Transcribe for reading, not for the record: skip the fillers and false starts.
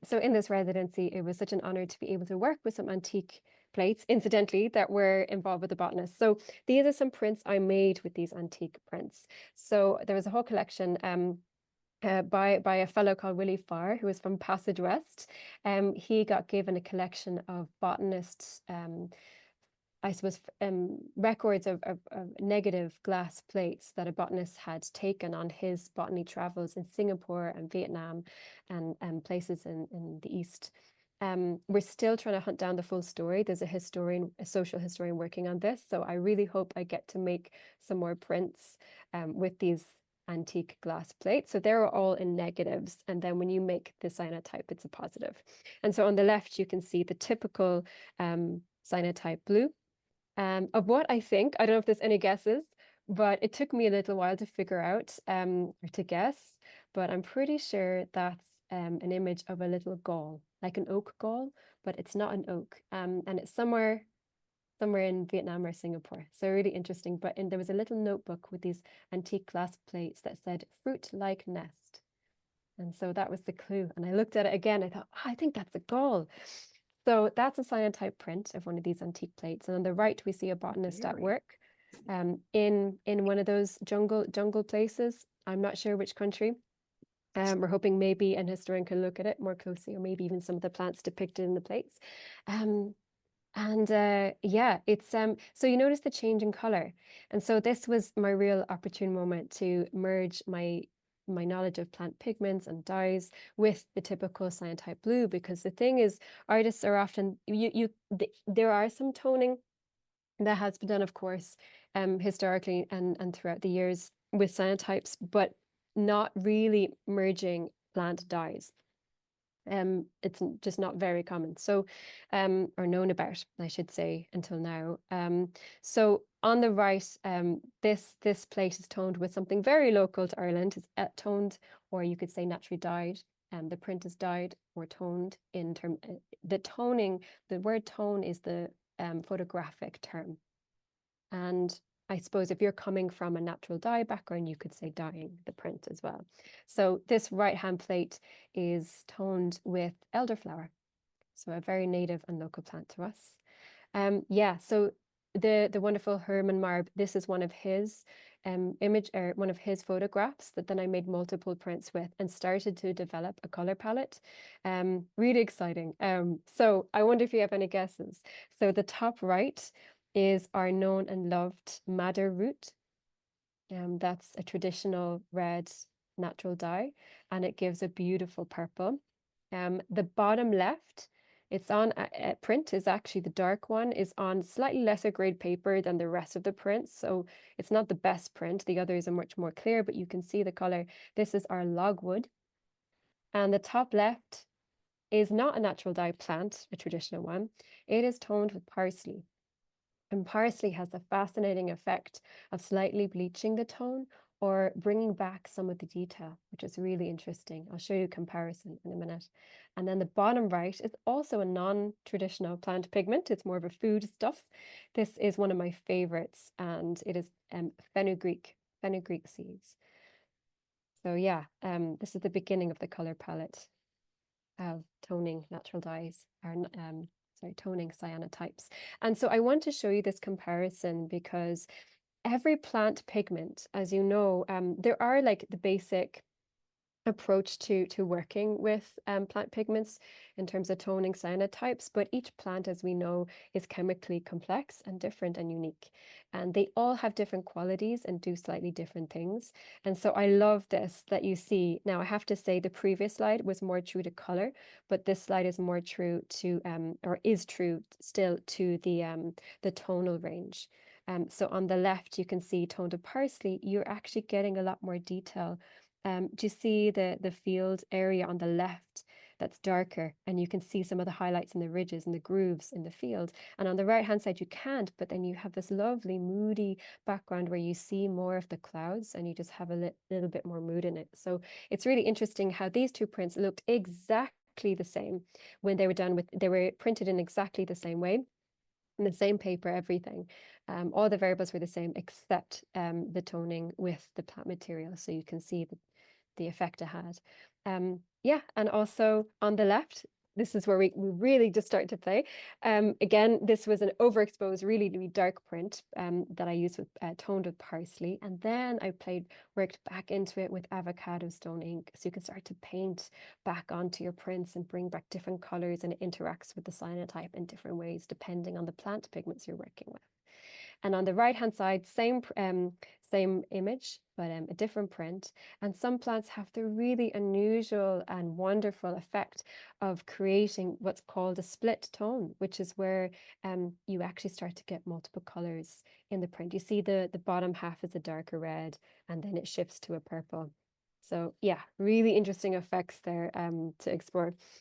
So in this residency, it was such an honor to be able to work with some antique plates, incidentally, that were involved with the botanists. So these are some prints I made with these antique prints. So there was a whole collection by a fellow called Willie Farr, who was from Passage West. He got given a collection of botanists' I suppose, records of negative glass plates that a botanist had taken on his botany travels in Singapore and Vietnam and places in the East. We're still trying to hunt down the full story. There's a social historian working on this. So I really hope I get to make some more prints with these antique glass plates. So they're all in negatives. And then when you make the cyanotype, it's a positive. And so on the left, you can see the typical cyanotype blue. Of what I think, I don't know if there's any guesses, but it took me a little while to figure out or to guess, but I'm pretty sure that's an image of a little gall, like an oak gall, but it's not an oak. And it's somewhere in Vietnam or Singapore. So really interesting. But there was a little notebook with these antique glass plates that said fruit-like nest. And so that was the clue. And I looked at it again, I thought, oh, I think that's a gall. So that's a cyanotype print of one of these antique plates. And on the right, we see a botanist at work in one of those jungle places. I'm not sure which country. We're hoping maybe an historian can look at it more closely, or maybe even some of the plants depicted in the plates. Yeah, it's so you notice the change in color. And so this was my real opportune moment to merge my knowledge of plant pigments and dyes with the typical cyanotype blue, because the thing is, artists are often there are some toning that has been done, of course, historically and throughout the years with cyanotypes, but not really merging plant dyes. It's just not very common. So, or known about, I should say, until now. So on the right, this plate is toned with something very local to Ireland. It's toned, or you could say naturally dyed. The print is dyed or toned in term. The toning, the word tone is the photographic term. And I suppose if you're coming from a natural dye background, you could say dyeing the print as well. So this right-hand plate is toned with elderflower, so a very native and local plant to us. Yeah, so the wonderful Herman Marbe, this is one of his one of his photographs that then I made multiple prints with and started to develop a color palette. Really exciting. So I wonder if you have any guesses. So the top right is our known and loved madder root. That's a traditional red natural dye, and it gives a beautiful purple. The bottom left, it's on print is actually the dark one, is on slightly lesser grade paper than the rest of the prints. So it's not the best print. The others are much more clear, but you can see the color. This is our logwood. And the top left is not a natural dye plant, a traditional one. It is toned with parsley. And parsley has the fascinating effect of slightly bleaching the tone or bringing back some of the detail, which is really interesting. I'll show you a comparison in a minute. And then the bottom right is also a non-traditional plant pigment. It's more of a food stuff. This is one of my favorites, and it is fenugreek seeds. So yeah, this is the beginning of the color palette of toning natural dyes, toning cyanotypes. And so I want to show you this comparison because every plant pigment, as you know, there are like the basic approach to working with plant pigments in terms of toning cyanotypes, but each plant, as we know, is chemically complex and different and unique, and they all have different qualities and do slightly different things. And so I love this that you see. Now I have to say the previous slide was more true to color, but this slide is more true to or is true still to the tonal range. So on the left you can see toned to parsley, you're actually getting a lot more detail. Do you see the field area on the left that's darker, and you can see some of the highlights in the ridges and the grooves in the field, and on the right hand side you can't, but then you have this lovely moody background where you see more of the clouds and you just have a little bit more mood in it. So it's really interesting how these two prints looked exactly the same when they were printed in exactly the same way, in the same paper, everything. All the variables were the same except the toning with the plant material. So you can see the effect it had. Yeah, and also on the left, this is where we really just start to play. Again, this was an overexposed, really, really dark print that I used with toned with parsley. And then I worked back into it with avocado stone ink. So you can start to paint back onto your prints and bring back different colors, and it interacts with the cyanotype in different ways, depending on the plant pigments you're working with. And on the right-hand side, same image, but a different print. And some plants have the really unusual and wonderful effect of creating what's called a split tone, which is where you actually start to get multiple colors in the print. You see the bottom half is a darker red, and then it shifts to a purple. So yeah, really interesting effects there to explore.